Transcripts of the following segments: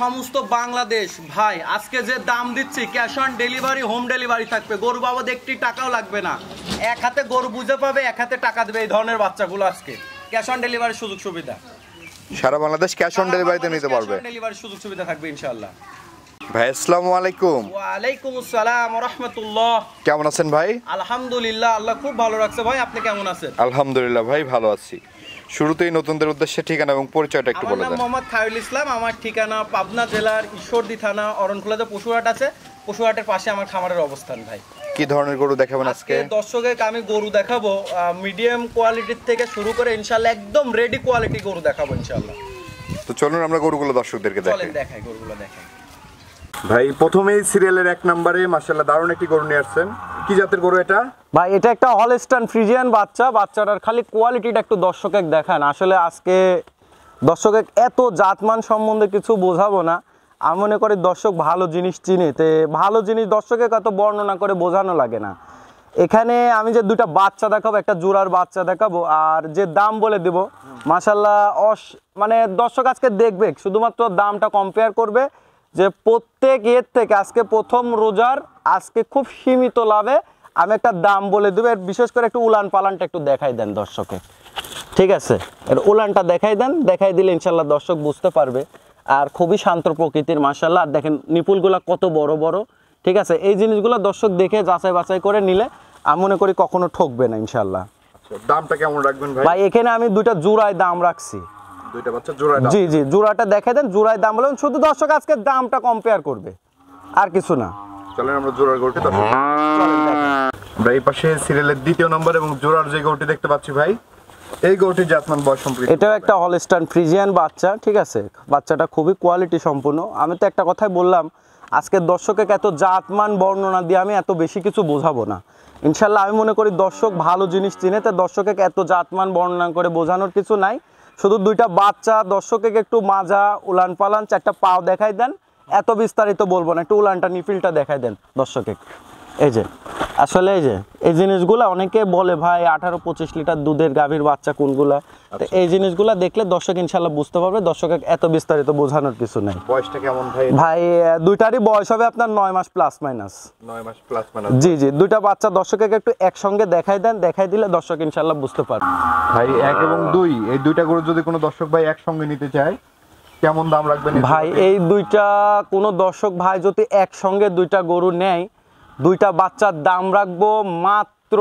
সমস্ত বাংলাদেশ ভাই আজকে যে দাম দিচ্ছি cash on delivery, home delivery থাকবে। গরু বাবদ একটি টাকাও লাগবে না, এক হাতে গরু বুঝে পাবে, এক হাতে টাকা দেবে। এই ধরনের বাচ্চাগুলো আজকে ক্যাশ অন ডেলিভারি সুযোগ সুবিধা, সারা বাংলাদেশ ক্যাশ অন ডেলিভারিতে নিতে পারবে। ডেলিভারি সুযোগ সুবিধা থাকবে ইনশাআল্লাহ। ভাই আসসালামু আলাইকুম। ওয়া আলাইকুম আসসালাম ওয়া রাহমাতুল্লাহ। কেমন আছেন ভাই? আলহামদুলিল্লাহ, আল্লাহ খুব ভালো রাখছে। ভাই আপনি কেমন আছেন? আলহামদুলিল্লাহ ভাই ভালো আছি। শুরুতেই নতুনদের উদ্দেশ্যে ঠিকানা এবং পরিচয়টা একটু বলে দেন। আমার নাম মোহাম্মদ খায়রুল ইসলাম, আমার ঠিকানা পাবনা জেলার ঈশ্বরদী থানা অরণখোলাতে পশুহাট আছে, পশুহাটের পাশে আমার খামারের অবস্থান। ভাই কি ধরনের গরু দেখাবেন আজকে? দর্শককে আমি গরু দেখাবো মিডিয়াম কোয়ালিটির থেকে শুরু করে ইনশাআল্লাহ একদম রেডি কোয়ালিটি গরু দেখাবো ইনশাআল্লাহ। তো চলুন আমরা গরুগুলো দর্শকদেরকে দেখাই গরুগুলো দেখাই। ভাই প্রথমেই সিরিয়ালের 1 নম্বরে মাশাআল্লাহ দারুণ একটি গরু নিয়ে আসছেন। কি জাতের গরু এটা? ভাই এটা একটা হলস্টাইন ফ্রিজিয়ান বাচ্চা। বাচ্চাটার খালি কোয়ালিটিটা একটু দর্শককে দেখান। আসলে আজকে দর্শককে এত জাতমান সম্বন্ধে কিছু বোঝাবো না, আমি মনে করি দর্শক ভালো জিনিস চিনে, তে ভালো জিনিস দর্শকে কত বর্ণনা করে বোঝানো লাগে না। এখানে আমি যে দুইটা বাচ্চা দেখাবো, একটা জোড়ার বাচ্চা দেখাবো আর যে দাম বলে দেব মাশাআল্লাহ মানে দর্শক আজকে দেখবে, শুধুমাত্র দামটা কম্পেয়ার করবে যে প্রত্যেক এর থেকে আজকে প্রথম রোজার আজকে খুব সীমিত লাভে আমি একটা দাম বলে দেবো। বিশেষ করে একটু উলান পালানটা একটু দেখাই দেন দর্শকে, ঠিক আছে? এর উলানটা দেখাই দেন, দেখাই দিলে ইনশাল্লাহ দর্শক বুঝতে পারবে। আর খুবই শান্ত প্রকৃতির মাশাআল্লাহ। আর দেখেন নিপুলগুলা কত বড় বড়, ঠিক আছে? এই জিনিসগুলো দর্শক দেখে যাচাই বাছাই করে নিলে আমি মনে করি কখনো ঠকবে না ইনশাল্লাহ। দামটা কেমন রাখবেন ভাই? ভাই এখানে আমি দুইটা জোড়ায় দাম রাখছি। দুইটা বাচ্চা জোড়ায় দাম? জি জি, জোড়াটা দেখাই দেন, জোড়ায় দাম বলুন, শুধু দর্শক আজকে দামটা কম্পেয়ার করবে আর কিছু না। চলেন আমরা জোড়ার গরুটি দর্শক চলেন দেখেন। আমরা এই পাশে সিরিয়ালের 2 নম্বর এবং জোড়ার যে গরুটি দেখতে পাচ্ছি ভাই, এই গরুটির জাতমান বয়স সম্পর্কে এটাও একটা হলস্টাইন ফ্রিজিয়ান বাচ্চা, ঠিক আছে? বাচ্চাটা খুবই কোয়ালিটি সম্পূর্ণ। আমি তো একটা কথাই বললাম, আজকে দর্শকে এত জাতমান বর্ণনা দিয়ে আমি এত বেশি কিছু বোঝাবো না ইনশাল্লাহ। আমি মনে করি দর্শক ভালো জিনিস চিনে, তো দর্শকে এত জাতমান বর্ণনা করে বোঝানোর কিছু নাই। শুধু দুইটা বাচ্চা দর্শকে একটু মাজা উলান পালান 4টা পাও দেখাই দেন, এত বিস্তারিত বলবো না। একটু উলানটা নিফিলটা দেখাই দেন দর্শকে। এই যে আসলে এই জিনিসগুলা অনেকে বলে ভাই 18-25 লিটার দুধের গাভীর বাচ্চা কোনগুলা, তো এই জিনিসগুলা দেখলে দর্শক ইনশাল্লাহ বুঝতে পারবে। দর্শকে এত বিস্তারিত বোঝানোর কিছু নাই। বয়সটা কেমন ভাই? ভাই দুইটারই বয়স হবে আপনার 9 মাস প্লাস মাইনাস। 9 মাস প্লাস মাইনাস? জি, দুইটা বাচ্চা দর্শকে একটু একসঙ্গে দেখাই দেন, দেখাই দিলে দর্শক ইনশাল্লাহ বুঝতে পারবে। ভাই 1 এবং 2 এই দুইটা গরু যদি কোনো দর্শক ভাই একসঙ্গে নিতে চায় কেমন দাম রাখবেন ভাই? এই দুইটা কোনো দর্শক ভাই যদি একসঙ্গে দুইটা গরু নেয়, দুইটা বাচ্চার দাম রাখবো মাত্র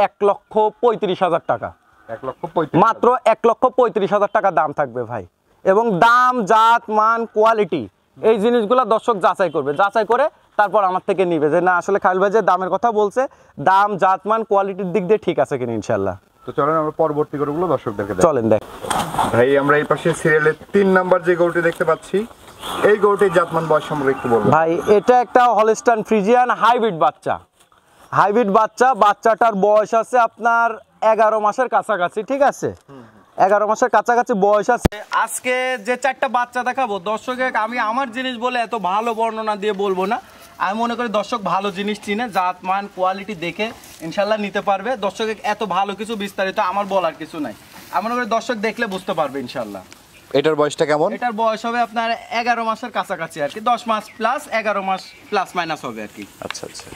1,35,000 টাকা। 1,35,000? মাত্র 1,35,000 টাকা দাম থাকবে ভাই। এবং দাম, জাত, মান, কোয়ালিটি এই জিনিসগুলো দর্শক যাচাই করবে, যাচাই করে তারপর আমার থেকে নিবে যে না আসলে খায়রুল ভাই যে দামের কথা বলছে, দাম, জাত, মান, কোয়ালিটির দিক দিয়ে ঠিক আছে কিনা ইনশাল্লাহ। তো চলেন আমরা পরবর্তী গরুগুলো দর্শকদেরকে চলেন দেখ। ভাই আমরা এই পাশে সিরিয়ালের 3 নাম্বার যে গরুটি দেখতে পাচ্ছি, এই গরুটির জাতমান বয়স সম্পর্কে একটু বলবেন ভাই? এটা একটা হলস্টাইন ফ্রিজিয়ান হাইব্রিড বাচ্চা। হাইব্রিড বাচ্চা, বাচ্চাটার বয়স আছে আপনার 11 মাসের কাছাকাছি, ঠিক আছে? 11 মাসের কাছাকাছি বয়স আছে। আজকে যে 4টা বাচ্চা দেখাবো দর্শকে আমি আমার জিনিস বলে এত ভালো বর্ণনা দিয়ে বলবো না। আমি মনে করি দর্শক ভালো জিনিস চিনে, জাত মান কোয়ালিটি দেখে ইনশাল্লাহ নিতে পারবে। দর্শকে এত ভালো কিছু বিস্তারিত আমার বলার কিছু নাই, আমি মনে করি দর্শক দেখলে বুঝতে পারবে ইনশাল্লাহ। এটার বয়সটা কেমন? এটার বয়স হবে আপনার 11 মাসের কাছাকাছি আর কি, 10 মাস প্লাস 11 মাস প্লাস মাইনাস হবে আর কি। আচ্ছা আচ্ছা,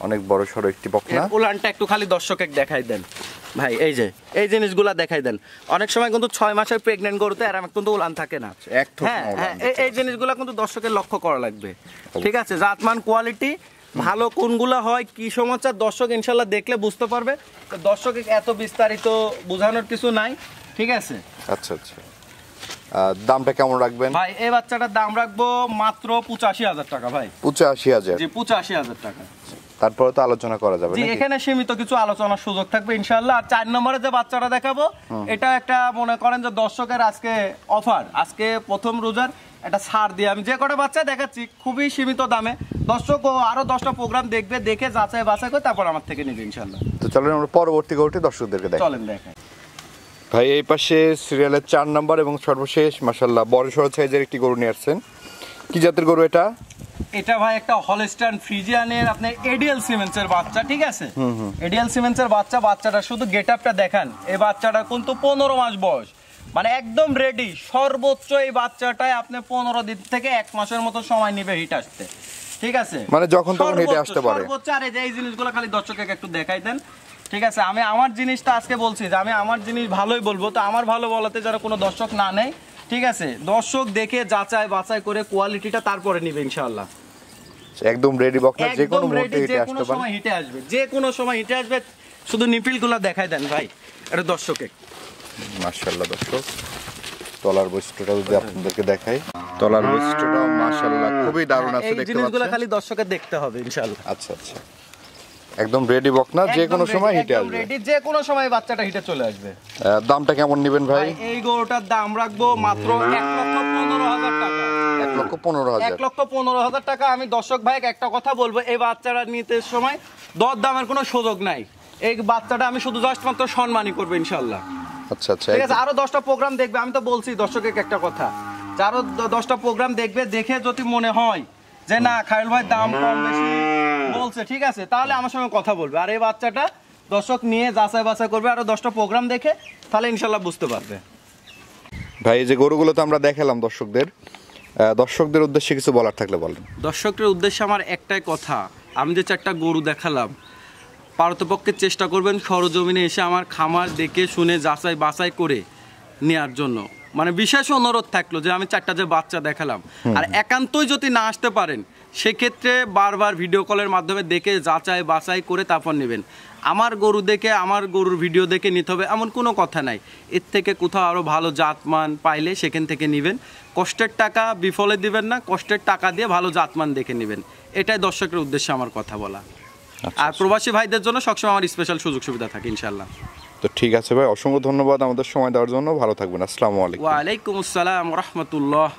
অনেক বড় সরো একটি বকনা। উলানটা একটু খালি দর্শকে দেখাই দেন ভাই। এই জিনিসগুলা দেখাই দেন। অনেক সময় কিন্তু 6 মাসের প্রেগনেন্ট গরুতে এরকম কিন্তু উলান থাকে না। হ্যাঁ, এই জিনিসগুলা কিন্তু দর্শকের লক্ষ্য করা লাগবে, ঠিক আছে? জাতমান কোয়ালিটি ভালো কোনগুলা হয়, কি সমস্যা দর্শক ইনশাল্লাহ দেখলে বুঝতে পারবে। তো দর্শকে এত বিস্তারিত বোঝানোর কিছু নাই, ঠিক আছে? আচ্ছা আচ্ছা, দামটা কেমন রাখবেন ভাই? এই বাচ্চাটার দাম রাখবো মাত্র 85,000 টাকা ভাই। 85,000? জি 85,000 টাকা। তারপরে তো আলোচনা করা যাবে জি, এখানে সীমিত কিছু আলোচনার সুযোগ থাকবে ইনশাআল্লাহ। আর 4 নম্বরে যে বাচ্চাটা দেখাবো এটা একটা মনে করেন যে দর্শকের আজকে অফার, আজকে প্রথম রোজার একটা ছাড় দিয়ে আমি যে কটা বাচ্চা দেখাচ্ছি খুবই সীমিত দামে। দর্শক আরো 10টা প্রোগ্রাম দেখবে, দেখে যাচাই বাছাই করে তারপর আমার থেকে নেবে ইনশাআল্লাহ। তো চলেন আমরা পরবর্তী গরুটি দর্শকদেরকে দেখাই। চলেন দেখাই ভাই। এই পাশে সিরিয়ালের 4 নম্বর এবং সর্বশেষ মাশাআল্লাহ বড় সড়ো সাইজের একটি গরু নিয়ে আসছেন। কি জাতের গরু এটা? এটা ভাই একটা হলস্টাইন ফ্রিজিয়ানের আপনার এডিএল সিমেন্সের বাচ্চা, ঠিক আছে? এডিএল সিমেন্সের বাচ্চা। বাচ্চাটা শুধু গেটআপটা দেখান, এই বাচ্চাটা কিন্তু 15 মাস বয়স। মানে একদম রেডি। সর্বোচ্চ এই বাচ্চাটায় আপনি 15 দিন থেকে 1 মাসের মতো সময় নেবে হিট আসতে, ঠিক আছে? মানে যখন তখন হিটে আসতে পারে সর্বোচ্চ। আর এই জিনিসগুলো খালি দর্শককে একটু দেখাই দেন, ঠিক আছে? আমি আমার জিনিসটা আজকে বলছি যে আমি আমার জিনিস ভালোই বলবো, তো আমার ভালো বলাতে যারা কোনো দর্শক না নেয়, ঠিক আছে, দর্শক দেখে যাচাই বাছাই করে কোয়ালিটিটা তারপরে নিবে ইনশাআল্লাহ। একদম রেডি বকনা, যে কোনো মুহূর্তে হিটে যে আসতে কোনো পারে। সময় হিটে আসবে, যে কোনো সময় হিটে আসবে। শুধু নিপিলগুলো দেখাই দেন ভাই এটা দর্শকে। মাশাআল্লাহ দর্শক, তলার বৈশিষ্ট্যটা যদি আপনাদেরকে দেখাই, তলার বৈশিষ্ট্যটা মাশাআল্লাহ খুবই দারুণ আছে, এই দেখতে জিনিসগুলো পাচ্ছেন। খালি দর্শকে দেখতে হবে ইনশাআল্লাহ। আচ্ছা আচ্ছা, একদম রেডি বকনা, যে কোনো সময় হিটে একদম আসবে। রেডি, যে কোনো সময় বাচ্চাটা হিটে চলে আসবে। দামটা কেমন নেবেন ভাই? এই গরুটার দাম রাখবো মাত্র 1,15,000 টাকা। 1,15,000। 1,15,000 টাকা। আমি দর্শক ভাই একটা কথা বলবো, এই বাচ্চাটা নিতে সময় দর দামের কোনো সুযোগ নাই। এই বাচ্চাটা আমি শুধু জাস্ট মাত্র সম্মানই করবো ইনশাআল্লাহ। আচ্ছা আচ্ছা, ঠিক আছে, আরো 10টা প্রোগ্রাম দেখবে। আমি তো বলছি দর্শকের একটা কথা, যে আরো 10টা প্রোগ্রাম দেখবে, দেখে যদি মনে হয় যে না খায়রুল ভাই দাম কম বেশি বলছে, ঠিক আছে, তাহলে আমার সঙ্গে কথা বলবে। আর এই বাচ্চাটা দর্শক নিয়ে যাচাই বাছাই করবে, আরো 10টা প্রোগ্রাম দেখে, তাহলে ইনশাল্লাহ বুঝতে পারবে। ভাই এই যে গরুগুলো তো আমরা দেখালাম দর্শকদের, দর্শকদের উদ্দেশ্যে কিছু বলার থাকলে বলেন। দর্শকদের উদ্দেশ্যে আমার একটাই কথা, আমি যে 4টা গরু দেখালাম, পারতপক্ষে চেষ্টা করবেন সরজমিনে এসে আমার খামার দেখে শুনে যাচাই বাছাই করে নেওয়ার জন্য। মানে বিশেষ অনুরোধ থাকলো যে আমি 4টা যে বাচ্চা দেখালাম, আর একান্তই যদি না আসতে পারেন, সেক্ষেত্রে বারবার ভিডিও কলের মাধ্যমে দেখে যাচাই বাছাই করে তারপর নেবেন। আমার গরু দেখে, আমার গরুর ভিডিও দেখে নিতে হবে এমন কোনো কথা নাই। এর থেকে কোথাও আরও ভালো জাতমান পাইলে সেখান থেকে নেবেন। কষ্টের টাকা বিফলে দিবেন না, কষ্টের টাকা দিয়ে ভালো জাতমান দেখে নেবেন। এটাই দর্শকের উদ্দেশ্যে আমার কথা বলা। আর প্রবাসী ভাইদের জন্য সবসময় আমার স্পেশাল সুযোগ সুবিধা থাকে ইনশাল্লাহ। তো ঠিক আছে ভাই, অসংখ্য ধন্যবাদ আমাদের সময় দেওয়ার জন্য। ভালো থাকবেন, আসসালামু আলাইকুম। ওয়ালাইকুম আসসালাম রহমতুল্লাহ।